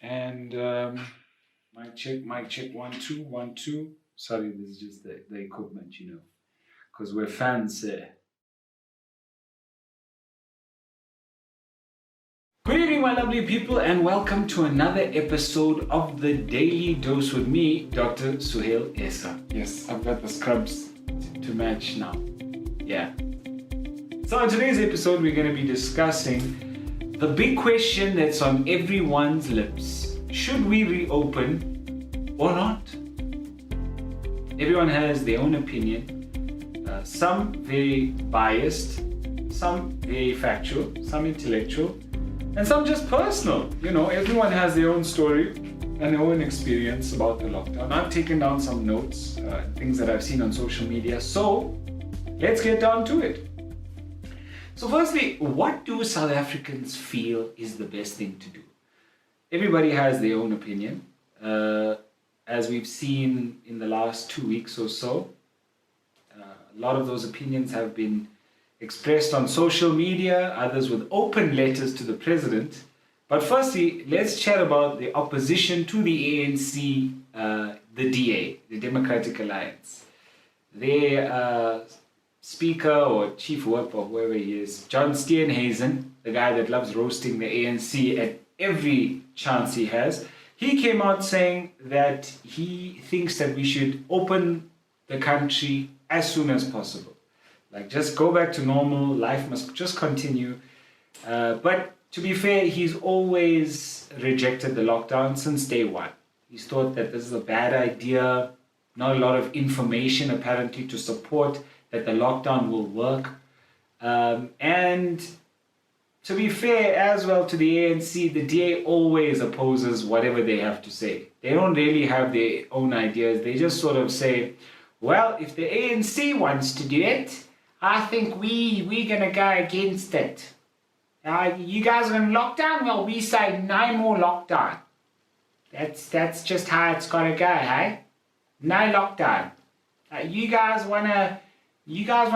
And mic check, 1 2 1 2. Sorry, this is just the equipment, because we're fans. Good evening, my lovely people, and welcome to another episode of the Daily Dose with me, Dr. Suhail Essa. Yes, I've got the scrubs to match now. Yeah. So, in today's episode, we're going to be discussing the big question that's on everyone's lips: should we reopen or not? Everyone has their own opinion, some very biased, some very factual, some intellectual, and some just personal. Everyone has their own story and their own experience about the lockdown. I've taken down some notes, things that I've seen on social media. So let's get down to it. So firstly, what do South Africans feel is the best thing to do? Everybody has their own opinion. As we've seen in the last 2 weeks or so, a lot of those opinions have been expressed on social media, others with open letters to the president. But firstly, let's chat about the opposition to the ANC, the DA, the Democratic Alliance. Their speaker or chief whip or whoever he is, John Steenhuisen, the guy that loves roasting the ANC at every chance he has, he came out saying that he thinks that we should open the country as soon as possible. Like, just go back to normal, life must just continue. But to be fair, he's always rejected the lockdown since day one. He's thought that this is a bad idea, not a lot of information apparently to support that the lockdown will work. And to be fair as well to the ANC, the DA always opposes whatever they have to say. They don't really have their own ideas. They just sort of say, well, if the ANC wants to do it, I think we're going to go against it. You guys are going to lockdown? Well, we say no more lockdown. That's just how it's got to go, hey? No lockdown. You guys want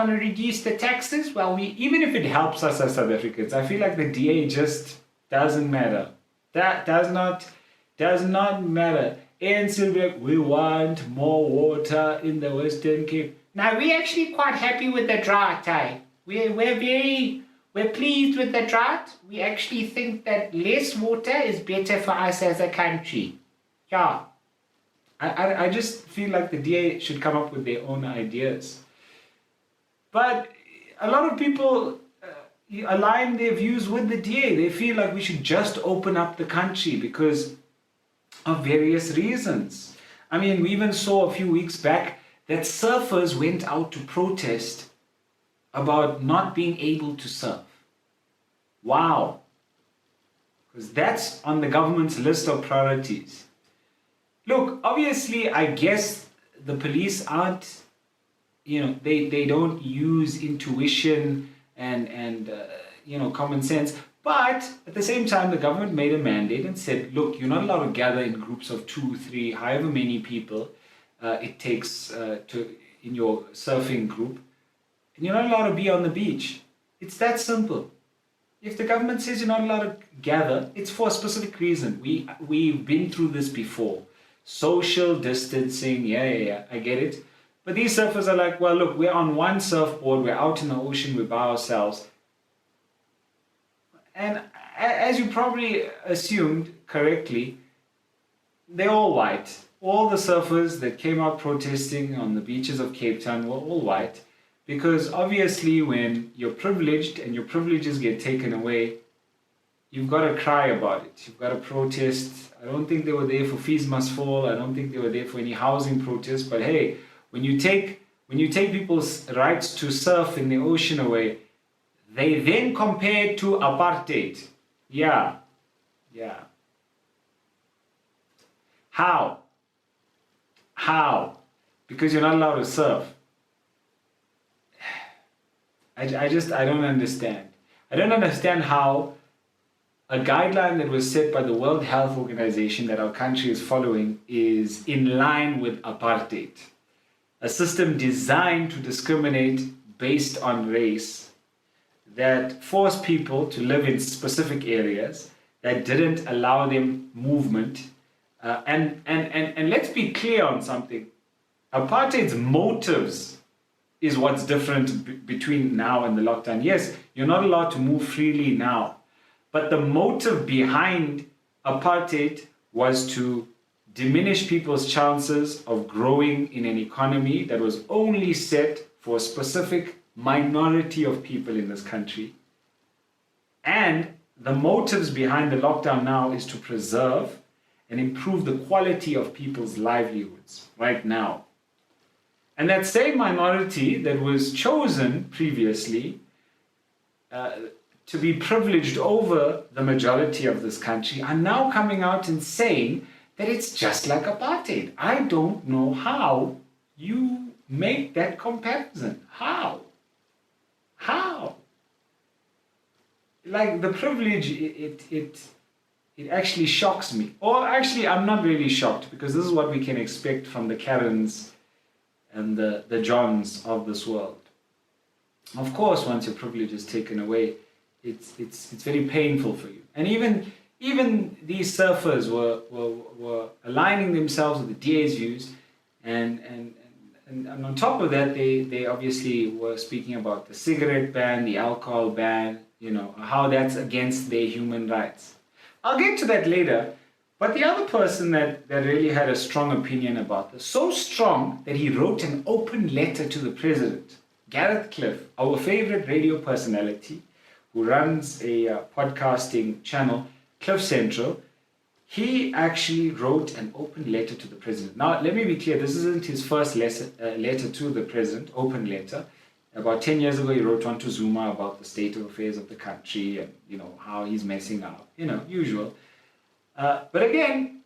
to reduce the taxes? Well, even if it helps us as South Africans, I feel like the DA just doesn't matter. That does not matter. ANC will be like, we want more water in the Western Cape. Now, we're actually quite happy with the drought, eh? We're pleased with the drought. We actually think that less water is better for us as a country. Yeah. I just feel like the DA should come up with their own ideas. But a lot of people align their views with the DA. They feel like we should just open up the country because of various reasons. I mean, we even saw a few weeks back that surfers went out to protest about not being able to surf. Wow. Because that's on the government's list of priorities. Look, obviously, I guess the police aren't, they don't use intuition and common sense. But at the same time, the government made a mandate and said, look, you're not allowed to gather in groups of 2, 3, however many people it takes in your surfing group. And you're not allowed to be on the beach. It's that simple. If the government says you're not allowed to gather, it's for a specific reason. We've been through this before. Social distancing, yeah, I get it. But these surfers are like, well, look, we're on one surfboard, we're out in the ocean, we're by ourselves. And as you probably assumed correctly, they're all white. All the surfers that came out protesting on the beaches of Cape Town were all white. Because obviously when you're privileged and your privileges get taken away, you've got to cry about it. You've got to protest. I don't think they were there for fees must fall. I don't think they were there for any housing protests. But hey, when you take people's rights to surf in the ocean away, they then compare it to apartheid. Yeah. How? Because you're not allowed to surf. I don't understand. I don't understand how a guideline that was set by the World Health Organization that our country is following is in line with apartheid. A system designed to discriminate based on race that force people to live in specific areas that didn't allow them movement. And let's be clear on something. Apartheid's motives is what's different between now and the lockdown. Yes, you're not allowed to move freely now, but the motive behind apartheid was to diminish people's chances of growing in an economy that was only set for a specific minority of people in this country. And the motives behind the lockdown now is to preserve and improve the quality of people's livelihoods right now. And that same minority that was chosen previously to be privileged over the majority of this country are now coming out and saying that it's just like apartheid. I don't know how you make that comparison. How? Like the privilege, it actually shocks me. Or actually, I'm not really shocked, because this is what we can expect from the Karens and the Johns of this world. Of course, once your privilege is taken away, it's very painful for you. And even these surfers were aligning themselves with the DA's views, and on top of that, they obviously were speaking about the cigarette ban, the alcohol ban, how that's against their human rights. I'll get to that later. But the other person that really had a strong opinion about this, so strong that he wrote an open letter to the president, Garrett Cliff, our favorite radio personality, who runs a podcasting channel, Cliff Central, he actually wrote an open letter to the president. Now, let me be clear, this isn't his first letter to the president, open letter. About 10 years ago, he wrote one to Zuma about the state of affairs of the country and, how he's messing up, usual. But again,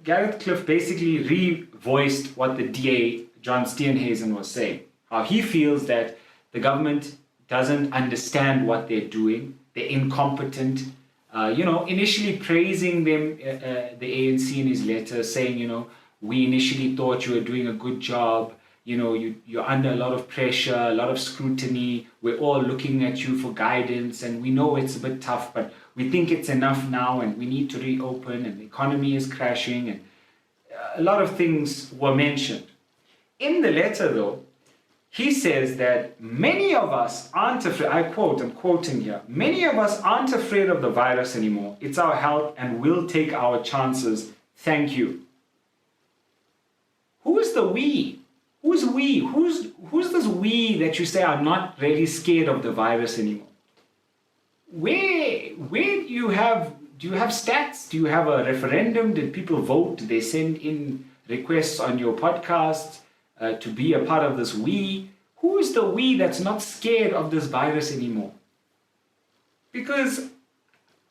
Garrett Cliff basically re-voiced what the DA, John Steenhuisen, was saying. How he feels that the government doesn't understand what they're doing. They're incompetent. Initially praising them, the ANC in his letter, saying, we initially thought you were doing a good job. You're under a lot of pressure, a lot of scrutiny. We're all looking at you for guidance, and we know it's a bit tough, but we think it's enough now, and we need to reopen, and the economy is crashing, and a lot of things were mentioned. In the letter, though, he says that many of us aren't afraid, I'm quoting here, many of us aren't afraid of the virus anymore. It's our health, and we'll take our chances. Thank you. Who is the we? Who's we? Who's this we that you say are not really scared of the virus anymore? Where do you have stats? Do you have a referendum? Did people vote? Did they send in requests on your podcast to be a part of this we? Who is the we that's not scared of this virus anymore? Because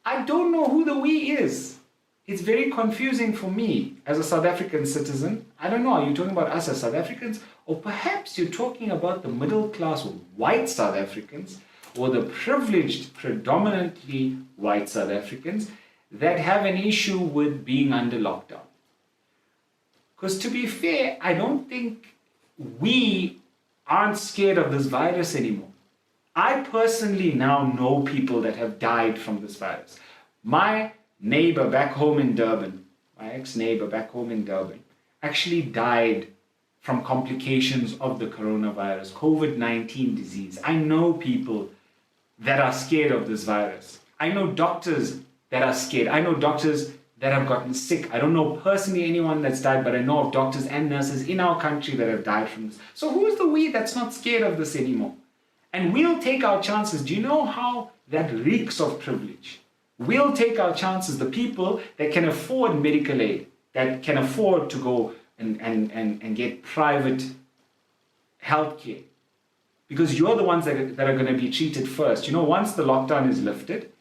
I don't know who the we is. It's very confusing for me as a South African citizen. I don't know, are you talking about us as South Africans? Or perhaps you're talking about the middle class white South Africans, or the privileged, predominantly white South Africans that have an issue with being under lockdown. Because to be fair, I don't think we aren't scared of this virus anymore. I personally now know people that have died from this virus. My neighbor back home in Durban, my ex-neighbor back home in Durban, actually died from complications of the coronavirus, COVID-19 disease. I know people that are scared of this virus. I know doctors that are scared. I know doctors that have gotten sick. I don't know personally anyone that's died, but I know of doctors and nurses in our country that have died from this. So who is the we that's not scared of this anymore? And we'll take our chances. Do you know how that reeks of privilege? We'll take our chances. The people that can afford medical aid, that can afford to go and get private health care, because you're the ones that are going to be treated first. Once the lockdown is lifted,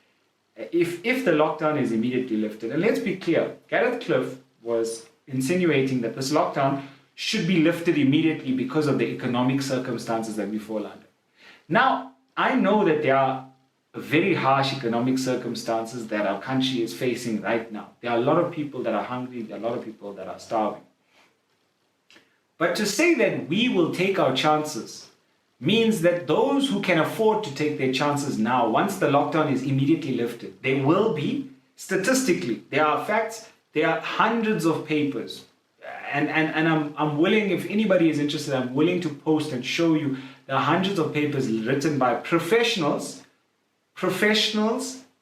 if the lockdown is immediately lifted, and let's be clear, Garrett Cliff was insinuating that this lockdown should be lifted immediately because of the economic circumstances that we fall under. Now, I know that there are very harsh economic circumstances that our country is facing right now. There are a lot of people that are hungry, there are a lot of people that are starving. But to say that we will take our chances means that those who can afford to take their chances now, once the lockdown is immediately lifted, there will be Statistically, there are facts, there are hundreds of papers. And I'm willing, if anybody is interested, I'm willing to post and show you the hundreds of papers written by professionals,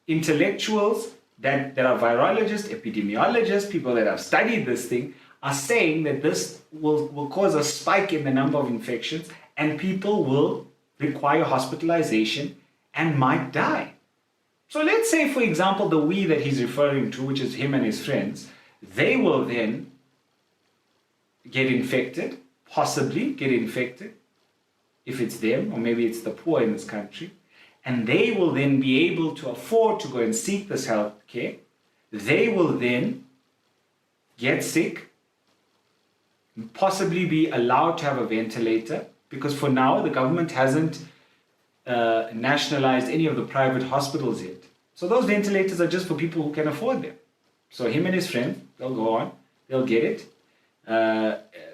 intellectuals that are virologists, epidemiologists, people that have studied this thing, are saying that this will cause a spike in the number of infections and people will require hospitalization and might die. So let's say, for example, the we that he's referring to, which is him and his friends, they will then get infected, possibly get infected, if it's them, or maybe it's the poor in this country, and they will then be able to afford to go and seek this health care. They will then get sick, possibly be allowed to have a ventilator, because for now the government hasn't nationalized any of the private hospitals yet. So those ventilators are just for people who can afford them. So him and his friend, they'll go on, they'll get it,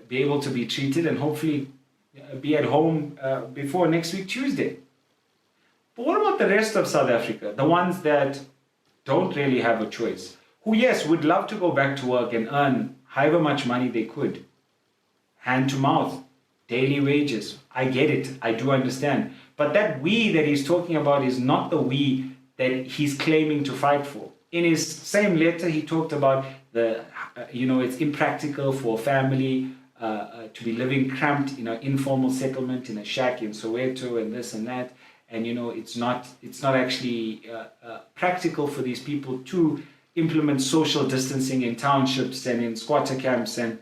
be able to be treated, and hopefully be at home before next week, Tuesday. But what about the rest of South Africa? The ones that don't really have a choice, who, yes, would love to go back to work and earn however much money they could, hand to mouth, daily wages. I get it. I do understand. But that we that he's talking about is not the we that he's claiming to fight for. In his same letter, he talked about it's impractical for a family to be living cramped in an informal settlement in a shack in Soweto and this and that. And, it's not actually practical for these people to implement social distancing in townships and in squatter camps and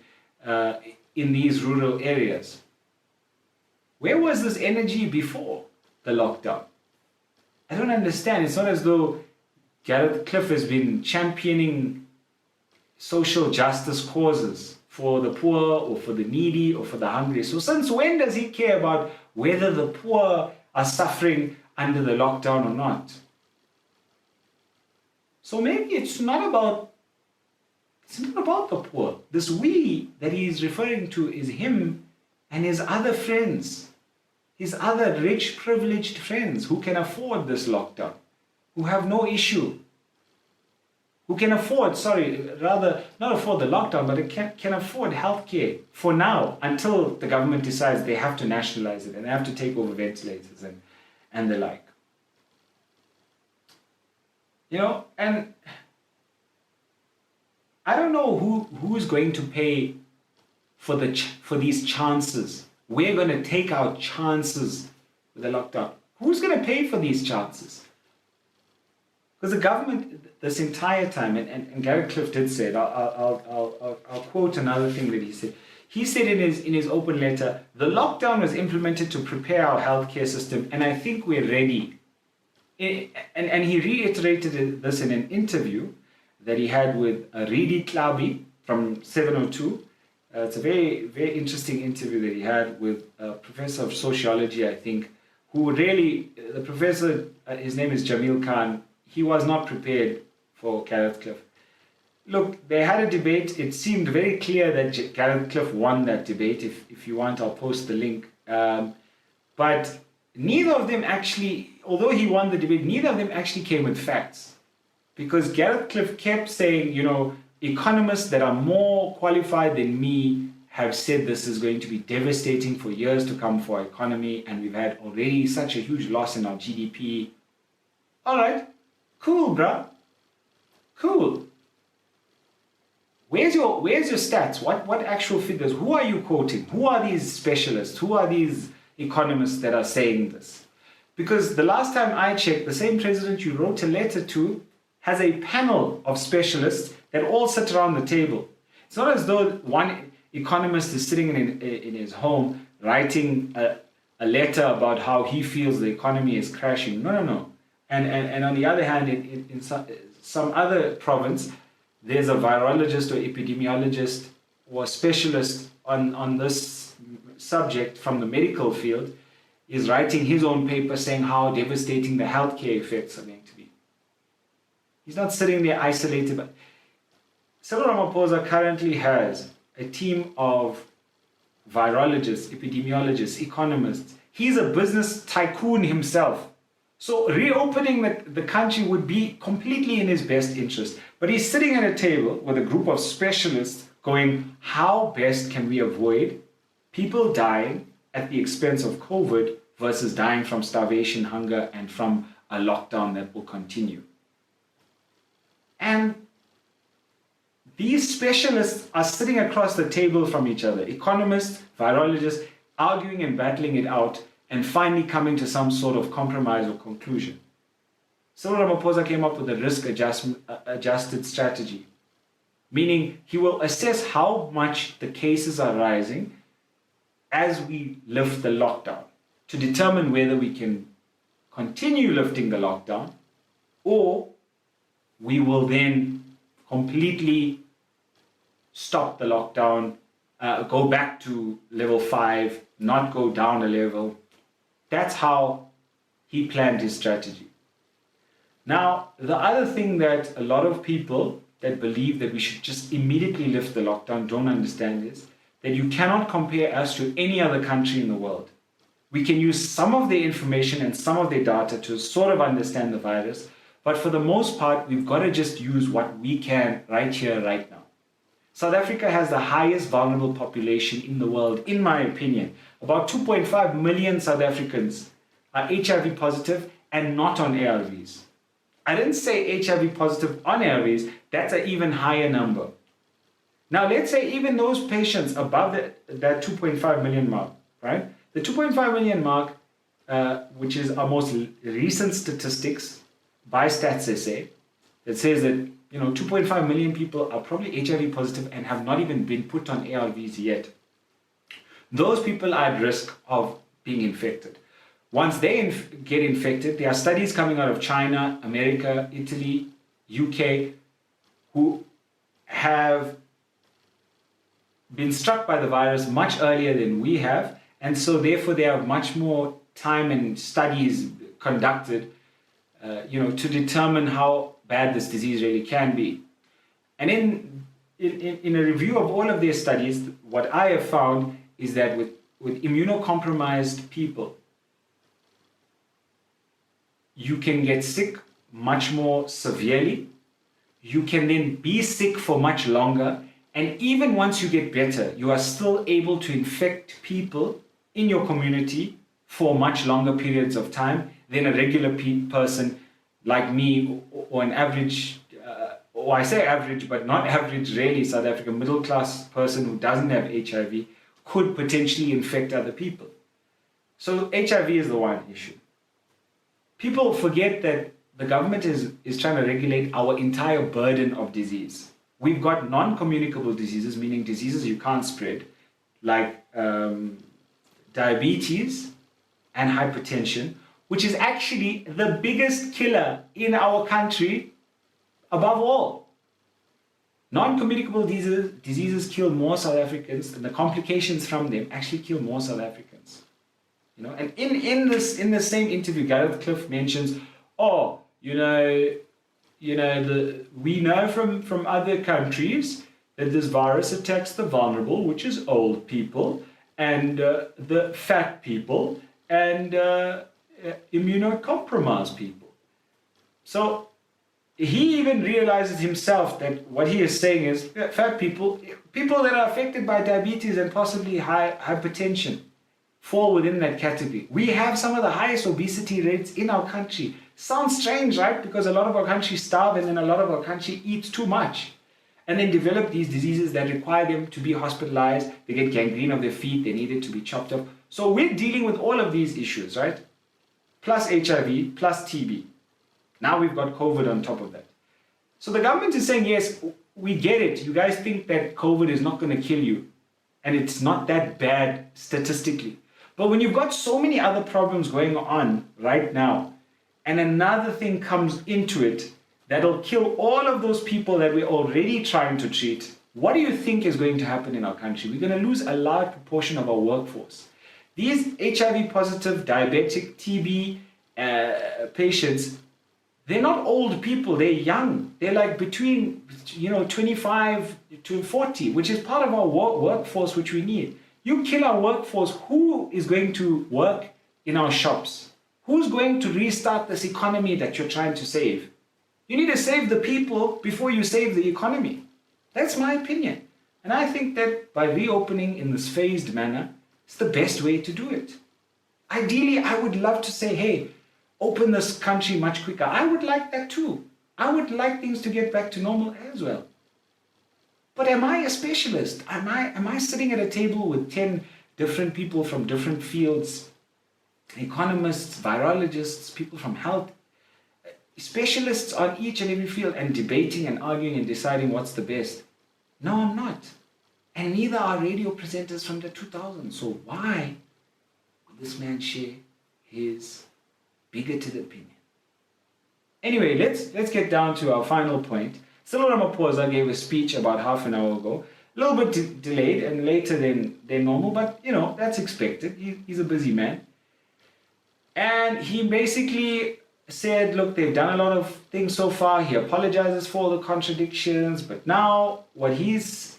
in these rural areas. Where was this energy before the lockdown? I don't understand. It's not as though Garrett Cliff has been championing social justice causes for the poor or for the needy or for the hungry. So since when does he care about whether the poor are suffering under the lockdown or not? So maybe it's not about the poor. This we that he is referring to is him and his other friends, his other rich, privileged friends who can afford this lockdown, who have no issue, who can afford, not afford the lockdown, but can afford healthcare for now until the government decides they have to nationalize it and they have to take over ventilators and the like. And I don't know who's going to pay for these chances. We're going to take our chances with the lockdown. Who's going to pay for these chances? Because the government, this entire time, and Garrett Cliff did say it, I'll quote another thing that he said. He said in his open letter, the lockdown was implemented to prepare our healthcare system, and I think we're ready. And he reiterated this in an interview that he had with Ridi Klabi from 702. It's a very, very interesting interview that he had with a professor of sociology, I think, who really, the professor, his name is Jamil Khan, he was not prepared for Garrett Cliff. Look, they had a debate. It seemed very clear that Garrett Cliff won that debate. If you want, I'll post the link. But neither of them actually, although he won the debate, neither of them actually came with facts. Because Garrett Cliff kept saying, economists that are more qualified than me have said this is going to be devastating for years to come for our economy, and we've had already such a huge loss in our GDP. All right, cool, bruh. Cool. Where's your stats? What actual figures? Who are you quoting? Who are these specialists? Who are these economists that are saying this? Because the last time I checked, the same president you wrote a letter to has a panel of specialists that all sit around the table. It's not as though one economist is sitting in his home writing a letter about how he feels the economy is crashing. No. And on the other hand, in some other province, there's a virologist or epidemiologist or specialist on this subject from the medical field is writing his own paper saying how devastating the healthcare effects are going to be. He's not sitting there isolated. But Cyril Ramaphosa currently has a team of virologists, epidemiologists, economists. He's a business tycoon himself. So reopening the country would be completely in his best interest. But he's sitting at a table with a group of specialists going, how best can we avoid people dying at the expense of COVID versus dying from starvation, hunger, and from a lockdown that will continue? And these specialists are sitting across the table from each other, economists, virologists, arguing and battling it out, and finally coming to some sort of compromise or conclusion. Cyril Ramaphosa came up with a risk-adjusted strategy, meaning he will assess how much the cases are rising as we lift the lockdown to determine whether we can continue lifting the lockdown or we will then completely stop the lockdown, go back to level 5, not go down a level. That's how he planned his strategy. Now, the other thing that a lot of people that believe that we should just immediately lift the lockdown don't understand is that you cannot compare us to any other country in the world. We can use some of their information and some of their data to sort of understand the virus, but for the most part, we've got to just use what we can right here, right now. South Africa has the highest vulnerable population in the world, in my opinion. About 2.5 million South Africans are HIV positive and not on ARVs. I didn't say HIV positive on ARVs, that's an even higher number. Now, let's say even those patients above that 2.5 million mark, right? The 2.5 million mark, which is our most recent statistics by Stats SA, that says that 2.5 million people are probably HIV positive and have not even been put on ARVs yet. Those people are at risk of being infected. Once they get infected, there are studies coming out of China, America, Italy, UK, who have been struck by the virus much earlier than we have, and so therefore they have much more time and studies conducted to determine how bad this disease really can be. And in a review of all of their studies, what I have found is that with immunocompromised people, you can get sick much more severely. You can then be sick for much longer. And even once you get better, you are still able to infect people in your community for much longer periods of time than a regular person like me or an average, or I say average, but not average really, South African middle class person who doesn't have HIV could potentially infect other people. So HIV is the one issue. People forget that the government is trying to regulate our entire burden of disease. We've got non-communicable diseases, meaning diseases you can't spread, like diabetes and hypertension, which is actually the biggest killer in our country above all. Non-communicable diseases kill more South Africans, and the complications from them actually kill more South Africans. And in the same interview, Garretts mentions, we know from other countries that this virus attacks the vulnerable, which is old people, and the fat people, and immunocompromised people. So he even realizes himself that what he is saying is fat people that are affected by diabetes and possibly hypertension, fall within that category. We have some of the highest obesity rates in our country. Sounds strange, right? Because a lot of our country starve and then a lot of our country eats too much and then develop these diseases that require them to be hospitalized. They get gangrene of their feet. They need it to be chopped up. So we're dealing with all of these issues, right? Plus HIV, plus TB. Now we've got COVID on top of that. So the government is saying, yes, we get it. You guys think that COVID is not going to kill you. And it's not that bad statistically. But when you've got so many other problems going on right now, and another thing comes into it that'll kill all of those people that we're already trying to treat, what do you think is going to happen in our country? We're going to lose a large proportion of our workforce. These HIV positive, diabetic, TB patients, they're not old people, they're young. They're like between 25 to 40, which is part of our workforce which we need. You kill our workforce, who is going to work in our shops? Who's going to restart this economy that you're trying to save? You need to save the people before you save the economy. That's my opinion. And I think that by reopening in this phased manner, it's the best way to do it. Ideally, I would love to say, hey, open this country much quicker. I would like that too. I would like things to get back to normal as well. But am I a specialist? Am I sitting at a table with 10 different people from different fields, economists, virologists, people from health, specialists on each and every field, and debating and arguing and deciding what's the best? No, I'm not. And neither are radio presenters from the 2000s. So why would this man share his bigoted opinion? Anyway, let's get down to our final point. Cyril Ramaphosa gave a speech about half an hour ago, a little bit delayed and later than normal, but that's expected. He's a busy man. And he basically said, look, they've done a lot of things so far. He apologizes for all the contradictions, but now what he's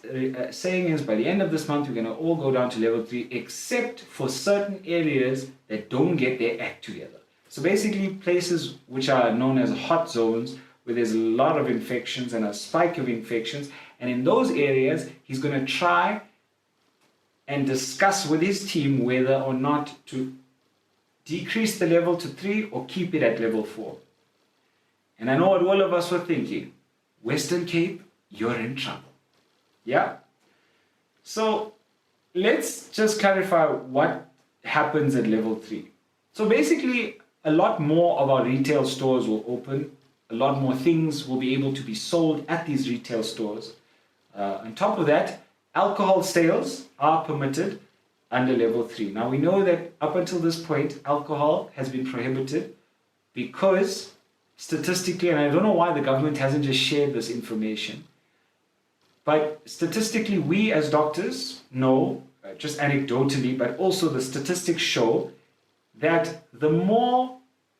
saying is by the end of this month, we're going to all go down to level 3, except for certain areas that don't get their act together. So basically places which are known as hot zones, where there's a lot of infections and a spike of infections. And in those areas, he's going to try and discuss with his team whether or not to decrease the level to 3 or keep it at level 4. And I know what all of us were thinking. Western Cape, you're in trouble. Yeah? So let's just clarify what happens at level 3. So basically, a lot more of our retail stores will open. A lot more things will be able to be sold at these retail stores. On top of that, alcohol sales are permitted under level 3. Now we know that up until this point, alcohol has been prohibited because statistically, and I don't know why the government hasn't just shared this information, but statistically we as doctors know, just anecdotally, but also the statistics show that the more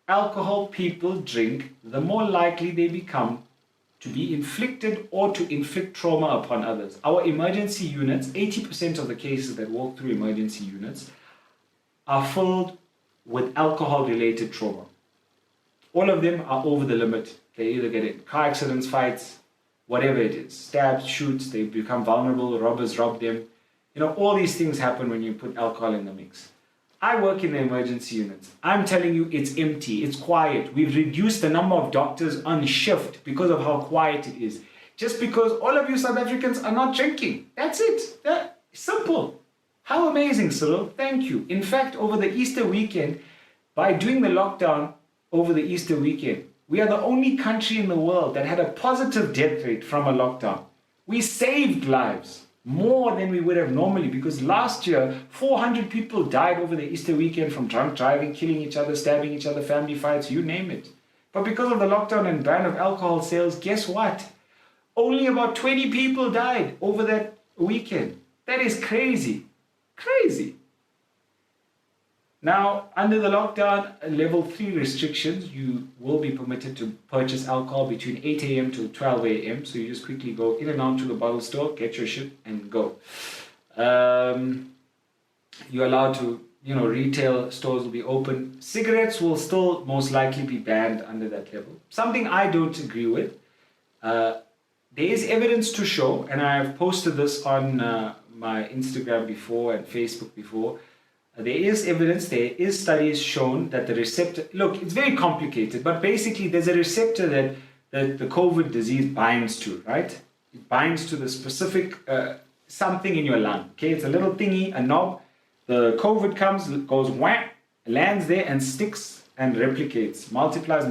alcohol people drink, the more likely they become to be inflicted or to inflict trauma upon others. Our emergency units, 80% of the cases that walk through emergency units are filled with alcohol-related trauma. All of them are over the limit. They either get in car accidents, fights, whatever it is, stabs, shoots, they become vulnerable, robbers rob them. All these things happen when you put alcohol in the mix. I work in the emergency units. I'm telling you, it's empty, it's quiet. We've reduced the number of doctors on shift because of how quiet it is. Just because all of you South Africans are not drinking. That's it. That's simple. How amazing, Cyril. Thank you. In fact, over the Easter weekend, by doing the lockdown over the Easter weekend, we are the only country in the world that had a positive death rate from a lockdown. We saved lives. More than we would have normally, because last year 400 people died over the Easter weekend from drunk driving, killing each other, stabbing each other, family fights, you name it. But because of the lockdown and ban of alcohol sales, guess what? Only about 20 people died over that weekend. That is crazy. Crazy. Now, under the lockdown level 3 restrictions, you will be permitted to purchase alcohol between 8 a.m. to 12 a.m. So you just quickly go in and out to the bottle store, get your shit, and go. You're allowed to, retail stores will be open. Cigarettes will still most likely be banned under that level. Something I don't agree with. There is evidence to show, and I have posted this on my Instagram before and Facebook before. There is evidence, there is studies shown that the receptor, look, it's very complicated, but basically there's a receptor that the COVID disease binds to, right? It binds to the specific something in your lung, okay? It's a little thingy, a knob. The COVID comes, goes whack, lands there and sticks and replicates, multiplies.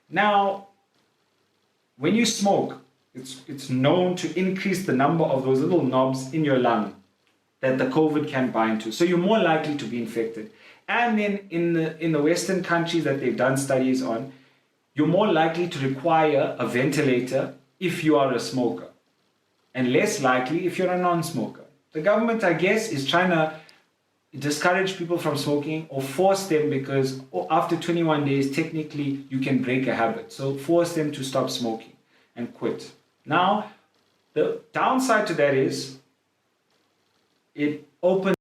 Now, when you smoke, it's known to increase the number of those little knobs in your lung that the COVID can bind to. So you're more likely to be infected. And then in the Western countries that they've done studies on, you're more likely to require a ventilator if you are a smoker, and less likely if you're a non-smoker. The government, I guess, is trying to discourage people from smoking or force them, because after 21 days, technically, you can break a habit. So force them to stop smoking and quit. Now, the downside to that is it opens